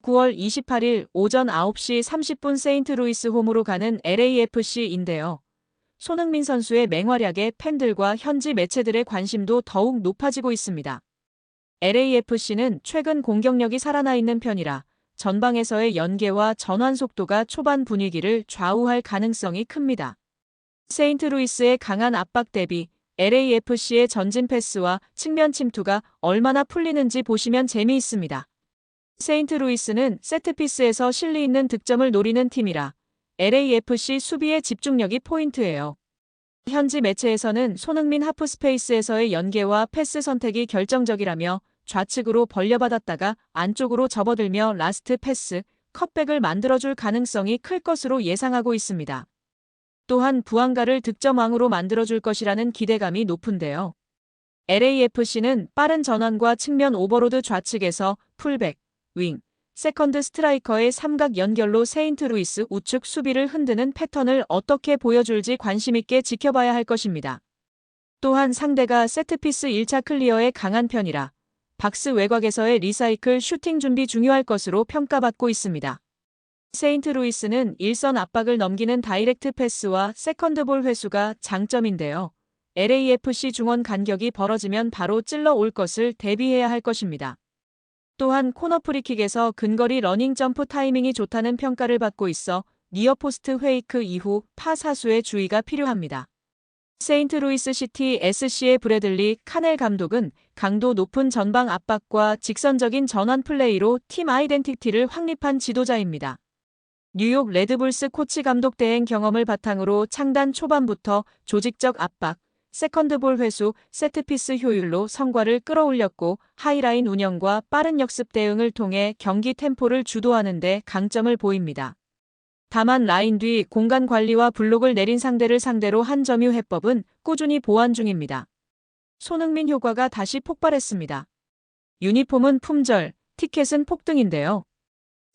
9월 28일 오전 9시 30분 세인트루이스 홈으로 가는 LAFC인데요. 손흥민 선수의 맹활약에 팬들과 현지 매체들의 관심도 더욱 높아지고 있습니다. LAFC는 최근 공격력이 살아나 있는 편이라 전방에서의 연계와 전환 속도가 초반 분위기를 좌우할 가능성이 큽니다. 세인트루이스의 강한 압박 대비 LAFC의 전진 패스와 측면 침투가 얼마나 풀리는지 보시면 재미있습니다. 세인트루이스는 세트피스에서 실리 있는 득점을 노리는 팀이라 LAFC 수비의 집중력이 포인트예요. 현지 매체에서는 손흥민 하프스페이스에서의 연계와 패스 선택이 결정적이라며 좌측으로 벌려받았다가 안쪽으로 접어들며 라스트 패스, 컷백을 만들어줄 가능성이 클 것으로 예상하고 있습니다. 또한 부안가를 득점왕으로 만들어줄 것이라는 기대감이 높은데요. LAFC는 빠른 전환과 측면 오버로드 좌측에서 풀백, 윙, 세컨드 스트라이커의 삼각 연결로 세인트루이스 우측 수비를 흔드는 패턴을 어떻게 보여줄지 관심있게 지켜봐야 할 것입니다. 또한 상대가 세트피스 1차 클리어에 강한 편이라 박스 외곽에서의 리사이클 슈팅 준비 중요할 것으로 평가받고 있습니다. 세인트루이스는 일선 압박을 넘기는 다이렉트 패스와 세컨드볼 회수가 장점인데요. LAFC 중원 간격이 벌어지면 바로 찔러 올 것을 대비해야 할 것입니다. 또한 코너 프리킥에서 근거리 러닝 점프 타이밍이 좋다는 평가를 받고 있어 니어포스트 페이크 이후 파 사수에 주의가 필요합니다. 세인트루이스 시티 SC의 브래들리 카넬 감독은 강도 높은 전방 압박과 직선적인 전환 플레이로 팀 아이덴티티를 확립한 지도자입니다. 뉴욕 레드불스 코치 감독 대행 경험을 바탕으로 창단 초반부터 조직적 압박, 세컨드볼 회수, 세트피스 효율로 성과를 끌어올렸고 하이라인 운영과 빠른 역습 대응을 통해 경기 템포를 주도하는 데 강점을 보입니다. 다만 라인 뒤 공간 관리와 블록을 내린 상대를 상대로 한 점유 해법은 꾸준히 보완 중입니다. 손흥민 효과가 다시 폭발했습니다. 유니폼은 품절, 티켓은 폭등인데요.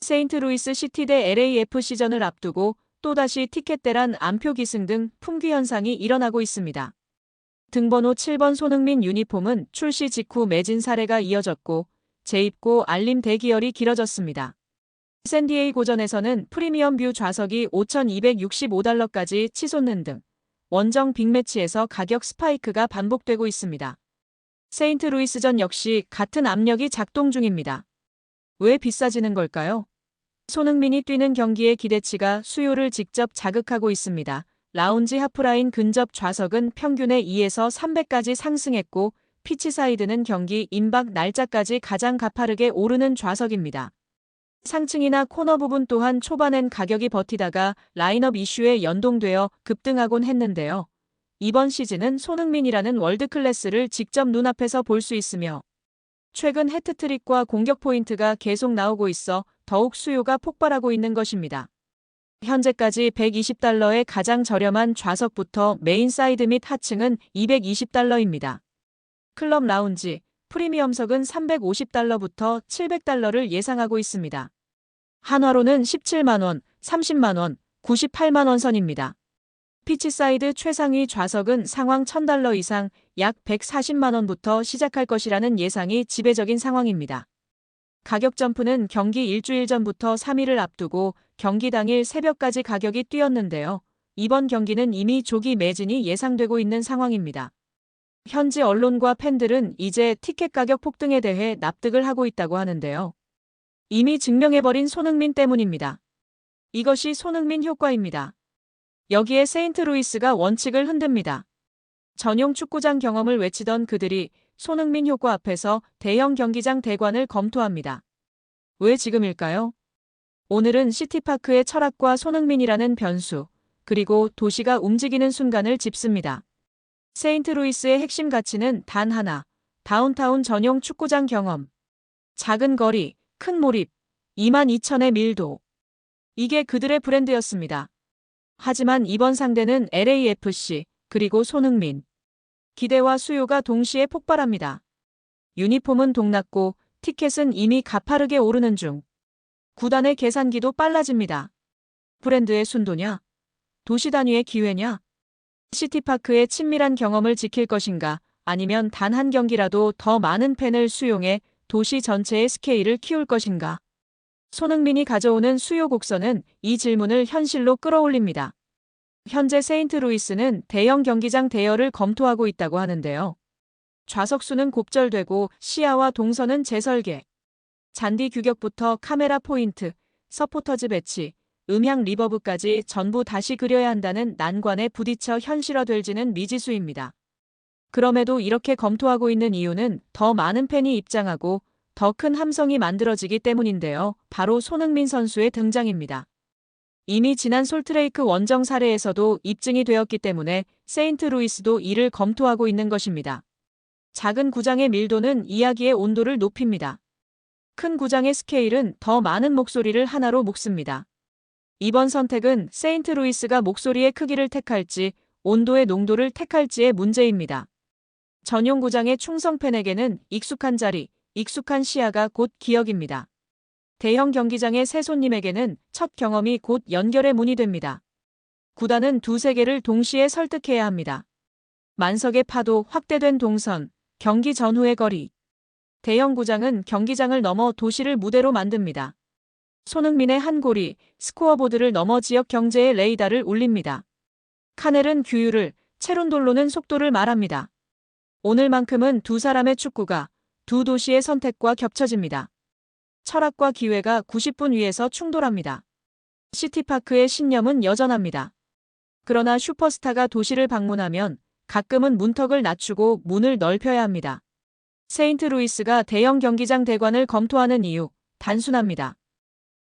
세인트루이스 시티 대 LAFC전을 앞두고 또다시 티켓 대란 안표 기승 등 품귀 현상이 일어나고 있습니다. 등번호 7번 손흥민 유니폼은 출시 직후 매진 사례가 이어졌고 재입고 알림 대기열이 길어졌습니다. 샌디에이고전에서는 프리미엄 뷰 좌석이 $5,265까지 치솟는 등 원정 빅매치에서 가격 스파이크가 반복되고 있습니다. 세인트루이스전 역시 같은 압력이 작동 중입니다. 왜 비싸지는 걸까요? 손흥민이 뛰는 경기의 기대치가 수요를 직접 자극하고 있습니다. 라운지 하프라인 근접 좌석은 평균의 2에서 300까지 상승했고 피치사이드는 경기 임박 날짜까지 가장 가파르게 오르는 좌석입니다. 상층이나 코너 부분 또한 초반엔 가격이 버티다가 라인업 이슈에 연동되어 급등하곤 했는데요. 이번 시즌은 손흥민이라는 월드클래스를 직접 눈앞에서 볼 수 있으며 최근 해트트릭과 공격 포인트가 계속 나오고 있어 더욱 수요가 폭발하고 있는 것입니다. 현재까지 $120의 가장 저렴한 좌석부터 메인 사이드 및 하층은 $220입니다. 클럽 라운지, 프리미엄석은 $350부터 $700를 예상하고 있습니다. 한화로는 17만원, 30만원, 98만원 선입니다. 피치사이드 최상위 좌석은 상황 $1,000 이상 약 140만원부터 시작할 것이라는 예상이 지배적인 상황입니다. 가격 점프는 경기 일주일 전부터 3일을 앞두고 경기 당일 새벽까지 가격이 뛰었는데요. 이번 경기는 이미 조기 매진이 예상되고 있는 상황입니다. 현지 언론과 팬들은 이제 티켓 가격 폭등에 대해 납득을 하고 있다고 하는데요. 이미 증명해버린 손흥민 때문입니다. 이것이 손흥민 효과입니다. 여기에 세인트루이스가 원칙을 흔듭니다. 전용 축구장 경험을 외치던 그들이 손흥민 효과 앞에서 대형 경기장 대관을 검토합니다. 왜 지금일까요? 오늘은 시티파크의 철학과 손흥민이라는 변수, 그리고 도시가 움직이는 순간을 짚습니다. 세인트루이스의 핵심 가치는 단 하나, 다운타운 전용 축구장 경험. 작은 거리, 큰 몰입, 22,000의 밀도. 이게 그들의 브랜드였습니다. 하지만 이번 상대는 LAFC, 그리고 손흥민. 기대와 수요가 동시에 폭발합니다. 유니폼은 동났고 티켓은 이미 가파르게 오르는 중. 구단의 계산기도 빨라집니다. 브랜드의 순도냐? 도시 단위의 기회냐? 시티파크의 친밀한 경험을 지킬 것인가? 아니면 단 한 경기라도 더 많은 팬을 수용해 도시 전체의 스케일을 키울 것인가? 손흥민이 가져오는 수요 곡선은 이 질문을 현실로 끌어올립니다. 현재 세인트루이스는 대형 경기장 대여를 검토하고 있다고 하는데요. 좌석수는 곱절되고 시야와 동선은 재설계. 잔디 규격부터 카메라 포인트, 서포터즈 배치, 음향 리버브까지 전부 다시 그려야 한다는 난관에 부딪혀 현실화될지는 미지수입니다. 그럼에도 이렇게 검토하고 있는 이유는 더 많은 팬이 입장하고 더 큰 함성이 만들어지기 때문인데요. 바로 손흥민 선수의 등장입니다. 이미 지난 솔트레이크 원정 사례에서도 입증이 되었기 때문에 세인트루이스도 이를 검토하고 있는 것입니다. 작은 구장의 밀도는 이야기의 온도를 높입니다. 큰 구장의 스케일은 더 많은 목소리를 하나로 묶습니다. 이번 선택은 세인트루이스가 목소리의 크기를 택할지 온도의 농도를 택할지의 문제입니다. 전용 구장의 충성 팬에게는 익숙한 자리, 익숙한 시야가 곧 기억입니다. 대형 경기장의 새 손님에게는 첫 경험이 곧 연결의 문이 됩니다. 구단은 두세 개를 동시에 설득해야 합니다. 만석의 파도, 확대된 동선, 경기 전후의 거리. 대형 구장은 경기장을 넘어 도시를 무대로 만듭니다. 손흥민의 한 골이 스코어보드를 넘어 지역 경제의 레이더를 울립니다. 카넬은 규율을, 체룬돌로는 속도를 말합니다. 오늘만큼은 두 사람의 축구가 두 도시의 선택과 겹쳐집니다. 철학과 기회가 90분 위에서 충돌합니다. 시티파크의 신념은 여전합니다. 그러나 슈퍼스타가 도시를 방문하면 가끔은 문턱을 낮추고 문을 넓혀야 합니다. 세인트루이스가 대형 경기장 대관을 검토하는 이유, 단순합니다.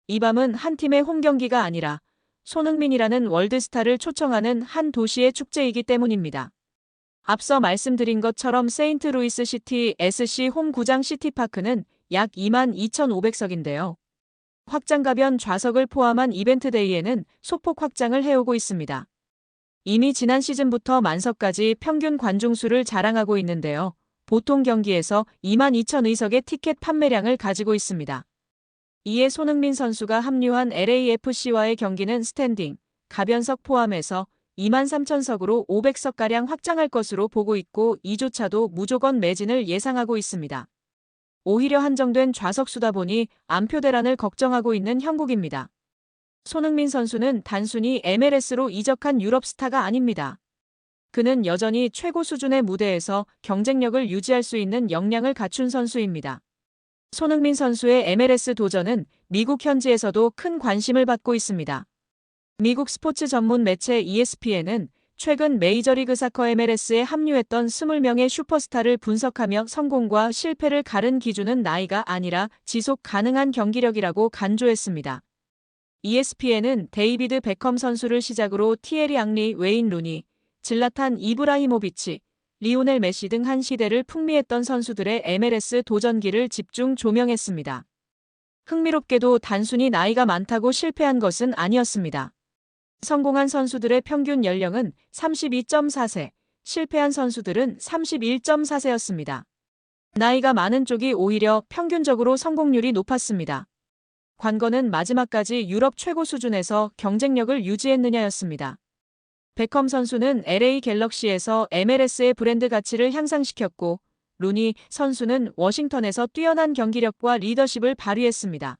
이 밤은 한 팀의 홈경기가 아니라 손흥민이라는 월드스타를 초청하는 한 도시의 축제이기 때문입니다. 앞서 말씀드린 것처럼 세인트루이스 시티 SC 홈 구장 시티파크는 약 22,500석인데요. 확장가변 좌석을 포함한 이벤트 데이에는 소폭 확장을 해오고 있습니다. 이미 지난 시즌부터 만석까지 평균 관중수를 자랑하고 있는데요. 보통 경기에서 22,000의석의 티켓 판매량을 가지고 있습니다. 이에 손흥민 선수가 합류한 LAFC와의 경기는 스탠딩, 가변석 포함해서 23,000석으로 500석가량 확장할 것으로 보고 있고 이조차도 무조건 매진을 예상하고 있습니다. 오히려 한정된 좌석수다 보니 안표 대란을 걱정하고 있는 형국입니다. 손흥민 선수는 단순히 MLS로 이적한 유럽 스타가 아닙니다. 그는 여전히 최고 수준의 무대에서 경쟁력을 유지할 수 있는 역량을 갖춘 선수입니다. 손흥민 선수의 MLS 도전은 미국 현지에서도 큰 관심을 받고 있습니다. 미국 스포츠 전문 매체 ESPN은 최근 메이저리그 사커 MLS에 합류했던 20명의 슈퍼스타를 분석하며 성공과 실패를 가른 기준은 나이가 아니라 지속 가능한 경기력이라고 간주했습니다. ESPN은 데이비드 베컴 선수를 시작으로 티에리 앙리, 웨인 루니, 질라탄 이브라히모비치, 리오넬 메시 등 한 시대를 풍미했던 선수들의 MLS 도전기를 집중 조명했습니다. 흥미롭게도 단순히 나이가 많다고 실패한 것은 아니었습니다. 성공한 선수들의 평균 연령은 32.4세, 실패한 선수들은 31.4세였습니다. 나이가 많은 쪽이 오히려 평균적으로 성공률이 높았습니다. 관건은 마지막까지 유럽 최고 수준에서 경쟁력을 유지했느냐였습니다. 베컴 선수는 LA 갤럭시에서 MLS의 브랜드 가치를 향상시켰고 루니 선수는 워싱턴에서 뛰어난 경기력과 리더십을 발휘했습니다.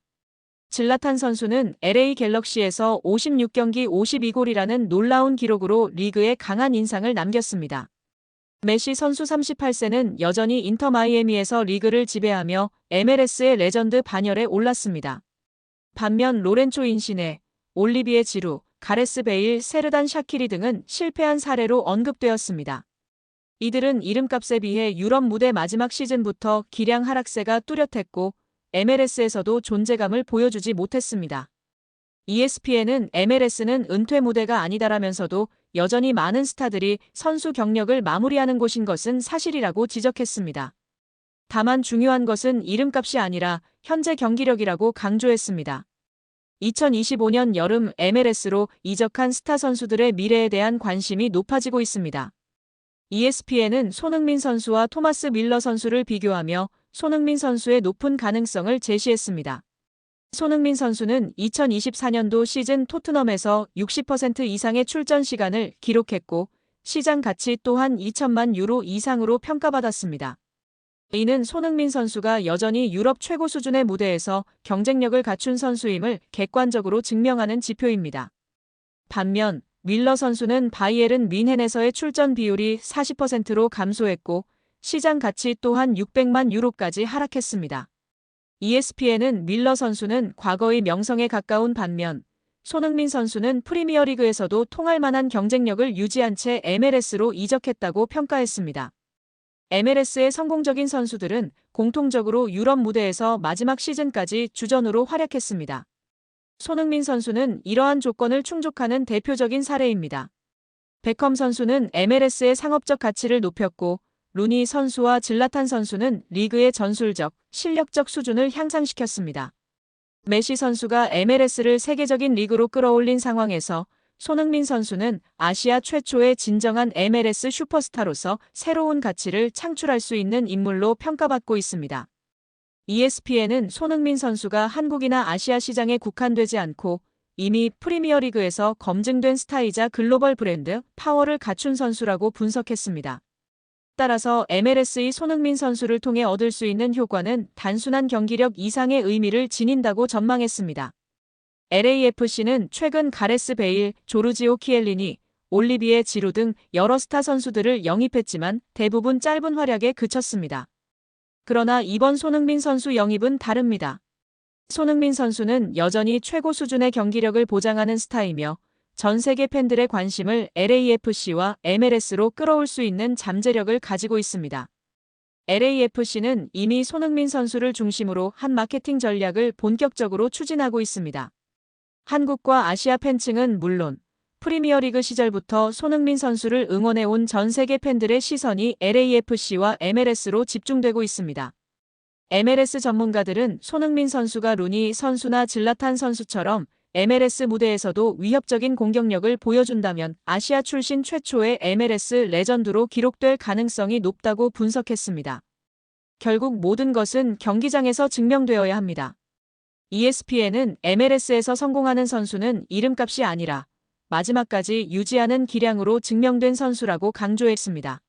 질라탄 선수는 LA 갤럭시에서 56경기 52골이라는 놀라운 기록으로 리그에 강한 인상을 남겼습니다. 메시 선수 38세는 여전히 인터 마이애미에서 리그를 지배하며 MLS의 레전드 반열에 올랐습니다. 반면 로렌초 인시네, 올리비에 지루, 가레스 베일, 세르단 샤키리 등은 실패한 사례로 언급되었습니다. 이들은 이름값에 비해 유럽 무대 마지막 시즌부터 기량 하락세가 뚜렷했고 MLS에서도 존재감을 보여주지 못했습니다. ESPN은 MLS는 은퇴 무대가 아니다라면서도 여전히 많은 스타들이 선수 경력을 마무리하는 곳인 것은 사실이라고 지적했습니다. 다만 중요한 것은 이름값이 아니라 현재 경기력이라고 강조했습니다. 2025년 여름 MLS로 이적한 스타 선수들의 미래에 대한 관심이 높아지고 있습니다. ESPN은 손흥민 선수와 토마스 밀러 선수를 비교하며 손흥민 선수의 높은 가능성을 제시했습니다. 손흥민 선수는 2024년도 시즌 토트넘에서 60% 이상의 출전 시간을 기록했고 시장 가치 또한 2천만 유로 이상으로 평가받았습니다. 이는 손흥민 선수가 여전히 유럽 최고 수준의 무대에서 경쟁력을 갖춘 선수임을 객관적으로 증명하는 지표입니다. 반면 밀러 선수는 바이에른 뮌헨에서의 출전 비율이 40%로 감소했고 시장 가치 또한 600만 유로까지 하락했습니다. ESPN은 밀러 선수는 과거의 명성에 가까운 반면 손흥민 선수는 프리미어리그에서도 통할 만한 경쟁력을 유지한 채 MLS로 이적했다고 평가했습니다. MLS의 성공적인 선수들은 공통적으로 유럽 무대에서 마지막 시즌까지 주전으로 활약했습니다. 손흥민 선수는 이러한 조건을 충족하는 대표적인 사례입니다. 베컴 선수는 MLS의 상업적 가치를 높였고 루니 선수와 질라탄 선수는 리그의 전술적, 실력적 수준을 향상시켰습니다. 메시 선수가 MLS를 세계적인 리그로 끌어올린 상황에서 손흥민 선수는 아시아 최초의 진정한 MLS 슈퍼스타로서 새로운 가치를 창출할 수 있는 인물로 평가받고 있습니다. ESPN은 손흥민 선수가 한국이나 아시아 시장에 국한되지 않고 이미 프리미어리그에서 검증된 스타이자 글로벌 브랜드 파워를 갖춘 선수라고 분석했습니다. 따라서 MLS의 손흥민 선수를 통해 얻을 수 있는 효과는 단순한 경기력 이상의 의미를 지닌다고 전망했습니다. LAFC는 최근 가레스 베일, 조르지오 키엘리니, 올리비에 지루 등 여러 스타 선수들을 영입했지만 대부분 짧은 활약에 그쳤습니다. 그러나 이번 손흥민 선수 영입은 다릅니다. 손흥민 선수는 여전히 최고 수준의 경기력을 보장하는 스타이며 전 세계 팬들의 관심을 LAFC와 MLS로 끌어올 수 있는 잠재력을 가지고 있습니다. LAFC는 이미 손흥민 선수를 중심으로 한 마케팅 전략을 본격적으로 추진하고 있습니다. 한국과 아시아 팬층은 물론 프리미어리그 시절부터 손흥민 선수를 응원해온 전 세계 팬들의 시선이 LAFC와 MLS로 집중되고 있습니다. MLS 전문가들은 손흥민 선수가 루니 선수나 질라탄 선수처럼 MLS 무대에서도 위협적인 공격력을 보여준다면 아시아 출신 최초의 MLS 레전드로 기록될 가능성이 높다고 분석했습니다. 결국 모든 것은 경기장에서 증명되어야 합니다. ESPN은 MLS에서 성공하는 선수는 이름값이 아니라 마지막까지 유지하는 기량으로 증명된 선수라고 강조했습니다.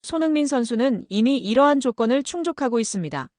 손흥민 선수는 이미 이러한 조건을 충족하고 있습니다.